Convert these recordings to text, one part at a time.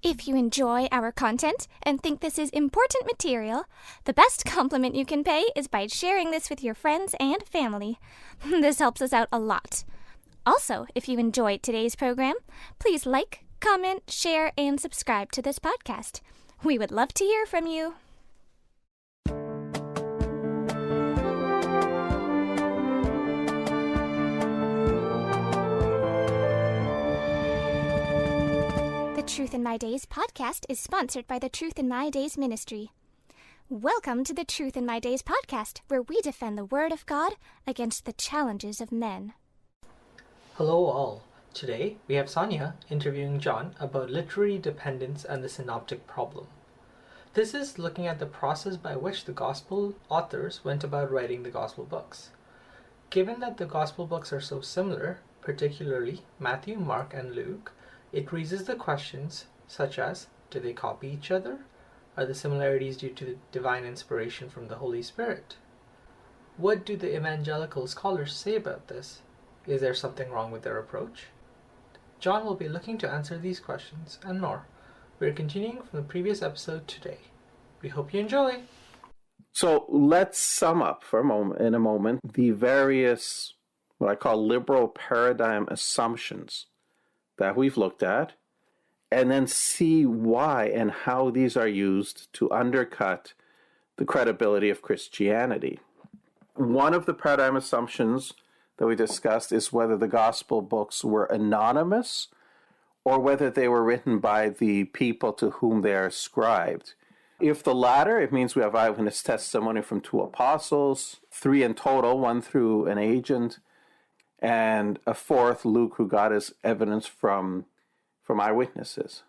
If you enjoy our content and think this is important material, the best compliment you can pay is by sharing this with your friends and family. This helps us out a lot. Also, if you enjoyed today's program, please like, comment, share, and subscribe to this podcast. We would love to hear from you. The Truth in My Days podcast is sponsored by the Truth in My Days ministry. Welcome to the Truth in My Days podcast, where we defend the Word of God against the challenges of men. Hello all. Today we have Sonia interviewing John about literary dependence and the synoptic problem. This is looking at the process by which the gospel authors went about writing the gospel books. Given that the gospel books are so similar, particularly Matthew, Mark, and Luke, it raises the questions such as, do they copy each other? Are the similarities due to the divine inspiration from the Holy Spirit? What do the evangelical scholars say about this? Is there something wrong with their approach? John will be looking to answer these questions and more. We're continuing from the previous episode today. We hope you enjoy. So let's sum up for a moment the various, what I call liberal paradigm assumptions that we've looked at, and then see why and how these are used to undercut the credibility of Christianity. One of the paradigm assumptions that we discussed is whether the gospel books were anonymous or whether they were written by the people to whom they are ascribed. If the latter, it means we have eyewitness testimony from 2 apostles, 3 in total, 1 through an agent, and a 4th, Luke, who got his evidence from eyewitnesses.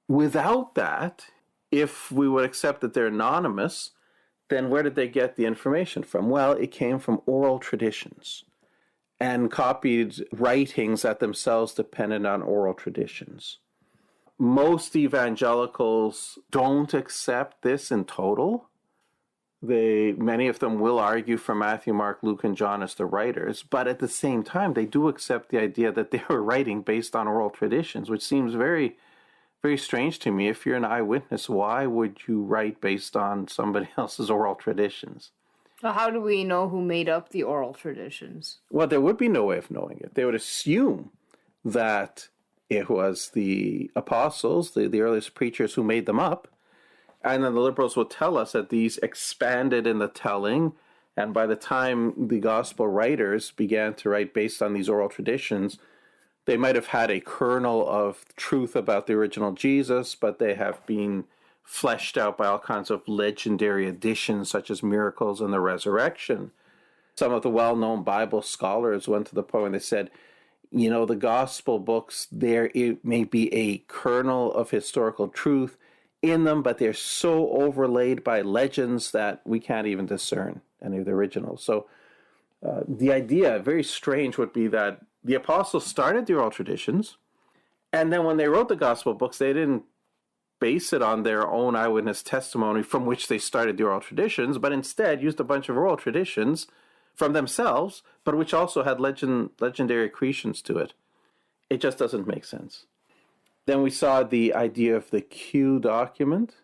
Without that, if we would accept that they're anonymous, then where did they get the information from? Well, it came from oral traditions and copied writings that themselves depended on oral traditions. Most evangelicals don't accept this in total. Many of them will argue for Matthew, Mark, Luke, and John as the writers, but at the same time, they do accept the idea that they were writing based on oral traditions, which seems very, very strange to me. If you're an eyewitness, why would you write based on somebody else's oral traditions? So how do we know who made up the oral traditions? Well, there would be no way of knowing it. They would assume that it was the apostles, the earliest preachers who made them up. And then the liberals will tell us that these expanded in the telling, and by the time the gospel writers began to write based on these oral traditions, they might have had a kernel of truth about the original Jesus, but they have been fleshed out by all kinds of legendary additions, such as miracles and the resurrection. Some of the well-known Bible scholars went to the point where they said, the gospel books, it may be a kernel of historical truth in them, but they're so overlaid by legends that we can't even discern any of the originals. So the idea, very strange, would be that the apostles started the oral traditions, and then when they wrote the gospel books, they didn't base it on their own eyewitness testimony from which they started the oral traditions, but instead used a bunch of oral traditions from themselves, but which also had legendary accretions to it. It just doesn't make sense. Then we saw the idea of the Q document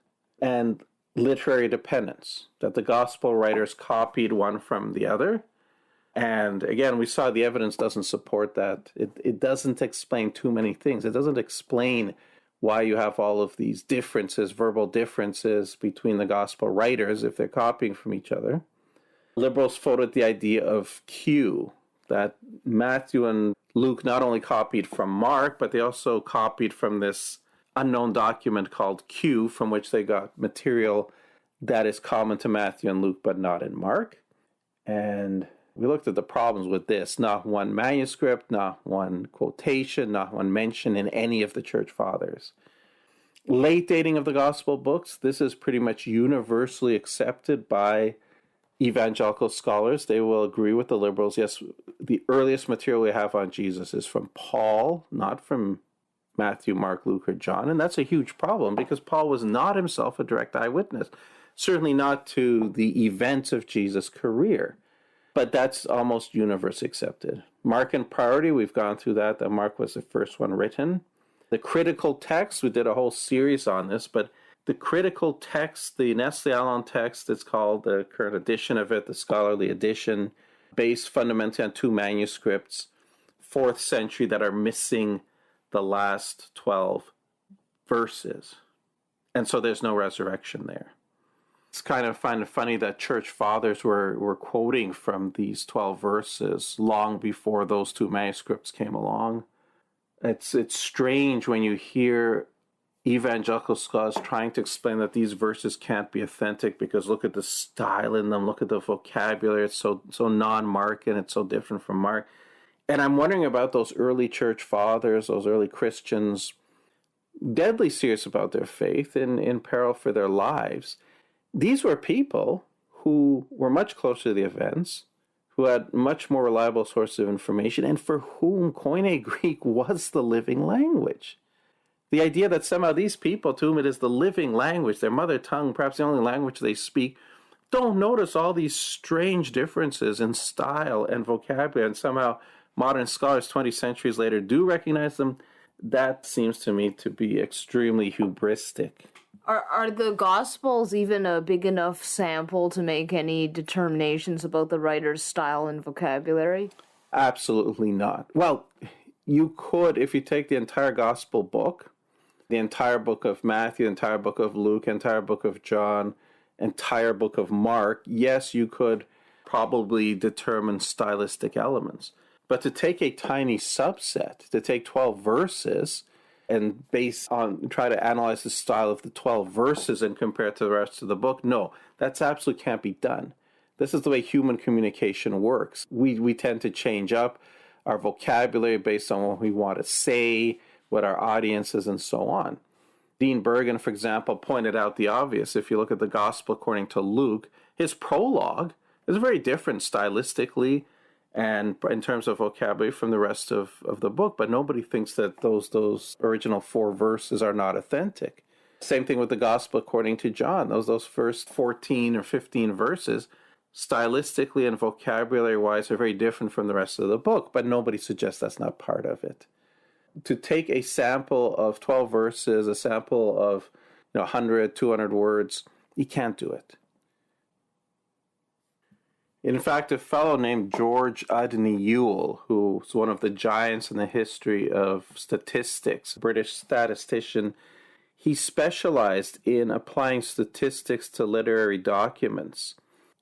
and literary dependence, that the gospel writers copied one from the other. And again, we saw the evidence doesn't support that. It doesn't explain too many things. It doesn't explain why you have all of these differences, verbal differences between the gospel writers if they're copying from each other. Liberals floated the idea of Q, that Matthew and Luke not only copied from Mark, but they also copied from this unknown document called Q, from which they got material that is common to Matthew and Luke, but not in Mark. And we looked at the problems with this. Not one manuscript, not one quotation, not one mention in any of the church fathers. Late dating of the gospel books, this is pretty much universally accepted by evangelical scholars. They will agree with the liberals. Yes, the earliest material we have on Jesus is from Paul, not from Matthew, Mark, Luke, or John. And that's a huge problem because Paul was not himself a direct eyewitness, certainly not to the events of Jesus' career. But that's almost universally accepted. Mark and priority, we've gone through that Mark was the first one written. The critical text, we did a whole series on this, but the critical text, the Nestle Aland text, it's called the current edition of it, the scholarly edition, based fundamentally on two manuscripts, 4th century, that are missing the last 12 verses. And so there's no resurrection there. It's kind of funny that church fathers were quoting from these 12 verses long before those two manuscripts came along. It's strange when you hear evangelical scholars trying to explain that these verses can't be authentic because look at the style in them, look at the vocabulary, it's so non-Mark and it's so different from Mark. And I'm wondering about those early church fathers, those early Christians, deadly serious about their faith, in peril for their lives. These were people who were much closer to the events, who had much more reliable sources of information, and for whom Koine Greek was the living language. The idea that somehow these people, to whom it is the living language, their mother tongue, perhaps the only language they speak, don't notice all these strange differences in style and vocabulary, and somehow modern scholars 20 centuries later do recognize them, that seems to me to be extremely hubristic. Are the Gospels even a big enough sample to make any determinations about the writer's style and vocabulary? Absolutely not. Well, you could, if you take the entire Gospel book, the entire book of Matthew, the entire book of Luke, entire book of John, entire book of Mark, yes, you could probably determine stylistic elements. But to take a tiny subset, to take 12 verses and try to analyze the style of the 12 verses and compare it to the rest of the book, no, that's absolutely can't be done. This is the way human communication works. We tend to change up our vocabulary based on what we want to say, what our audience is, and so on. Dean Bergen, for example, pointed out the obvious. If you look at the Gospel according to Luke, his prologue is very different stylistically and in terms of vocabulary from the rest of the book, but nobody thinks that those original 4 verses are not authentic. Same thing with the Gospel according to John. Those first 14 or 15 verses, stylistically and vocabulary-wise, are very different from the rest of the book, but nobody suggests that's not part of it. To take a sample of 12 verses, a sample of 100, 200 words, you can't do it. In fact, a fellow named George Udney Ewell, who's one of the giants in the history of statistics, a British statistician, he specialized in applying statistics to literary documents.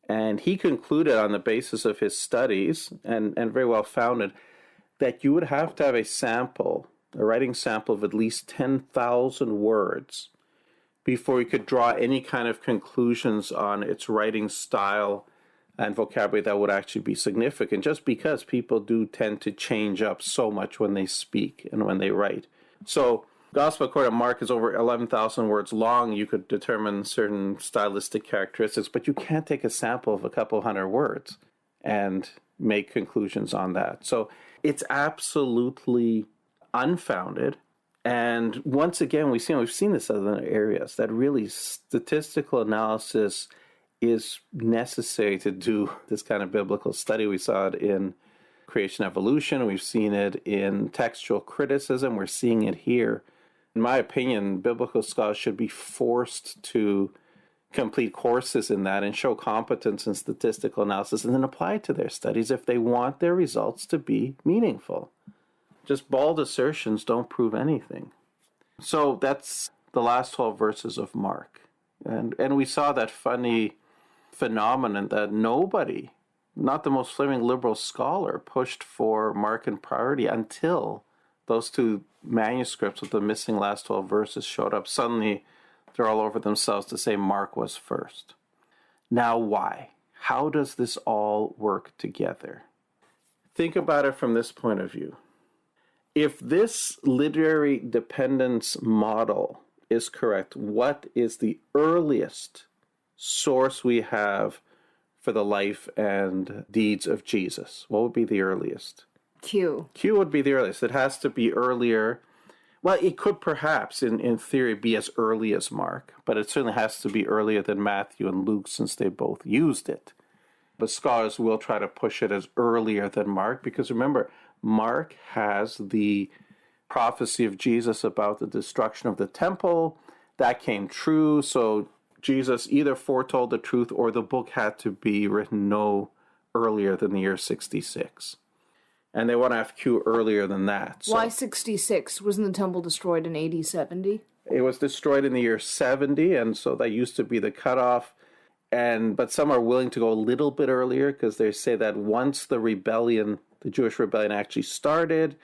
And he concluded on the basis of his studies, and very well founded, that you would have to have a writing sample of at least 10,000 words before you could draw any kind of conclusions on its writing style and vocabulary that would actually be significant, just because people do tend to change up so much when they speak and when they write. So Gospel according to Mark is over 11,000 words long. You could determine certain stylistic characteristics, but you can't take a sample of a couple hundred words and make conclusions on that. So it's absolutely unfounded. And once again, we've seen this in other areas, that really statistical analysis is necessary to do this kind of biblical study. We saw it in creation evolution. We've seen it in textual criticism. We're seeing it here. In my opinion, biblical scholars should be forced to complete courses in that and show competence in statistical analysis and then apply it to their studies if they want their results to be meaningful. Just bald assertions don't prove anything. So that's the last 12 verses of Mark. And we saw that funny phenomenon that nobody, not the most flaming liberal scholar, pushed for Markan priority until those two manuscripts with the missing last 12 verses showed up. Suddenly, they're all over themselves to say Mark was first. Now, why? How does this all work together? Think about it from this point of view. If this literary dependence model is correct, what is the earliest source we have for the life and deeds of Jesus? What would be the earliest? Q would be the earliest. It has to be earlier. Well, it could perhaps, in theory, be as early as Mark, but it certainly has to be earlier than Matthew and Luke since they both used it. But scholars will try to push it as earlier than Mark because remember, Mark has the prophecy of Jesus about the destruction of the temple. That came true, so Jesus either foretold the truth or the book had to be written no earlier than the year 66. And they want to have Q earlier than that. So Why 66? Wasn't the temple destroyed in AD 70? it was destroyed in the year 70, and so that used to be the cutoff. But some are willing to go a little bit earlier because they say that once the rebellion, the Jewish rebellion actually started,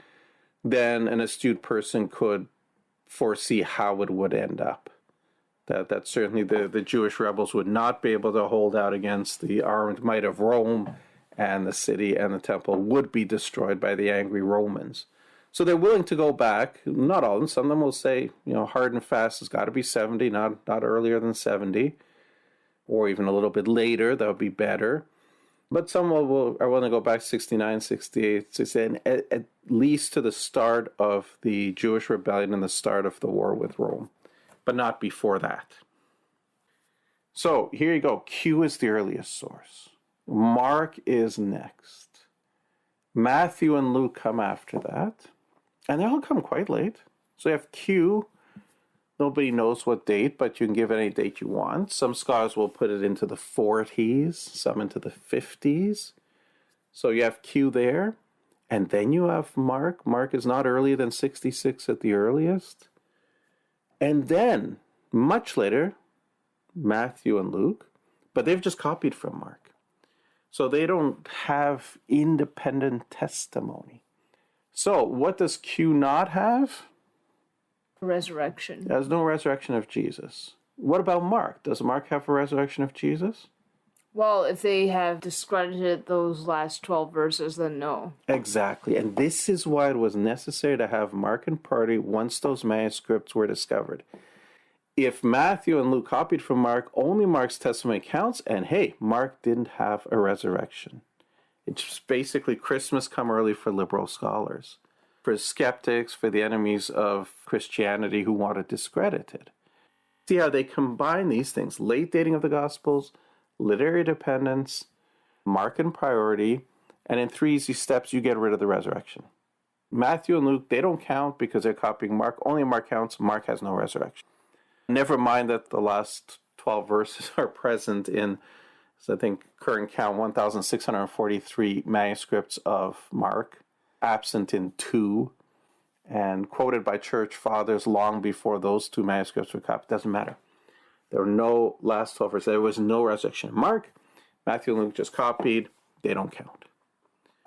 then an astute person could foresee how it would end up. That certainly the Jewish rebels would not be able to hold out against the armed might of Rome, and the city and the temple would be destroyed by the angry Romans. So they're willing to go back. Not all of them. Some of them will say, hard and fast has got to be 70, not earlier than 70, or even a little bit later. That would be better. But some are willing to go back 69, 68, 67, at least to the start of the Jewish rebellion and the start of the war with Rome, but not before that. So here you go. Q is the earliest source. Mark is next. Matthew and Luke come after that. And they all come quite late. So you have Q. Nobody knows what date, but you can give any date you want. Some scholars will put it into the 40s, some into the 50s. So you have Q there. And then you have Mark. Mark is not earlier than 66 at the earliest. And then, much later, Matthew and Luke. But they've just copied from Mark. So they don't have independent testimony. So what does Q not have? Resurrection. There's no resurrection of Jesus. What about Mark? Does Mark have a resurrection of Jesus? Well, if they have discredited those last 12 verses, then no. Exactly. And this is why it was necessary to have Mark and party once those manuscripts were discovered. If Matthew and Luke copied from Mark, only Mark's testimony counts, and hey, Mark didn't have a resurrection. It's just basically Christmas come early for liberal scholars, for skeptics, for the enemies of Christianity who want to discredit it. See how they combine these things: late dating of the Gospels, literary dependence, Mark and priority, and in 3 easy steps you get rid of the resurrection. Matthew and Luke, they don't count because they're copying Mark. Only Mark counts. Mark has no resurrection. Never mind that the last 12 verses are present in, I think, current count, 1,643 manuscripts of Mark, absent in 2, and quoted by church fathers long before those 2 manuscripts were copied. Doesn't matter. There were no last 12 verses. There was no resurrection in Mark. Matthew and Luke just copied. They don't count.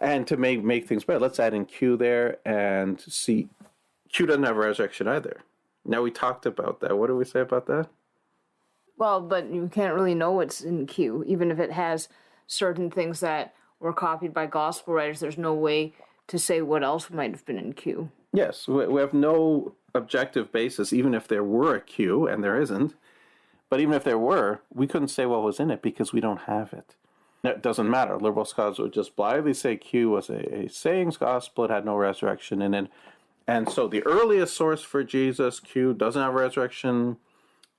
And to make things better, let's add in Q there and see. Q doesn't have a resurrection either. Now, we talked about that. What do we say about that? Well, but you can't really know what's in Q, even if it has certain things that were copied by gospel writers. There's no way to say what else might have been in Q. Yes, we have no objective basis, even if there were a Q, and there isn't. But even if there were, we couldn't say what was in it because we don't have it. It doesn't matter. Liberal scholars would just blithely say Q was a sayings gospel. It had no resurrection in it. And so the earliest source for Jesus, Q, doesn't have resurrection.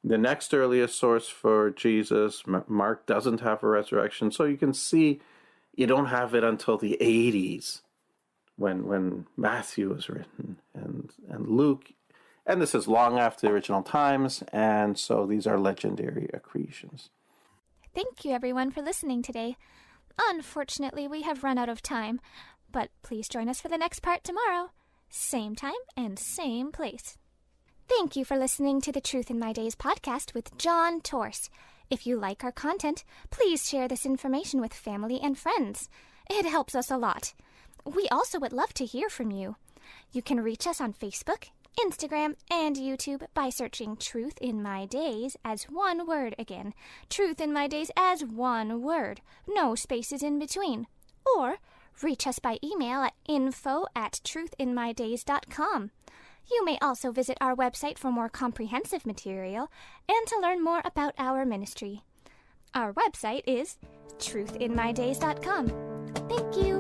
The next earliest source for Jesus, Mark, doesn't have a resurrection. So you can see you don't have it until the 80s when Matthew was written and Luke. And this is long after the original times, and so these are legendary accretions. Thank you, everyone, for listening today. Unfortunately, we have run out of time, but please join us for the next part tomorrow. Same time and same place. Thank you for listening to the Truth in My Days podcast with John Torse. If you like our content, please share this information with family and friends. It helps us a lot. We also would love to hear from you. You can reach us on Facebook, Instagram, and YouTube by searching Truth in My Days as one word again. Truth in My Days as one word. No spaces in between. Or reach us by email at info@truthinmydays.com. You may also visit our website for more comprehensive material and to learn more about our ministry. Our website is truthinmydays.com. Thank you.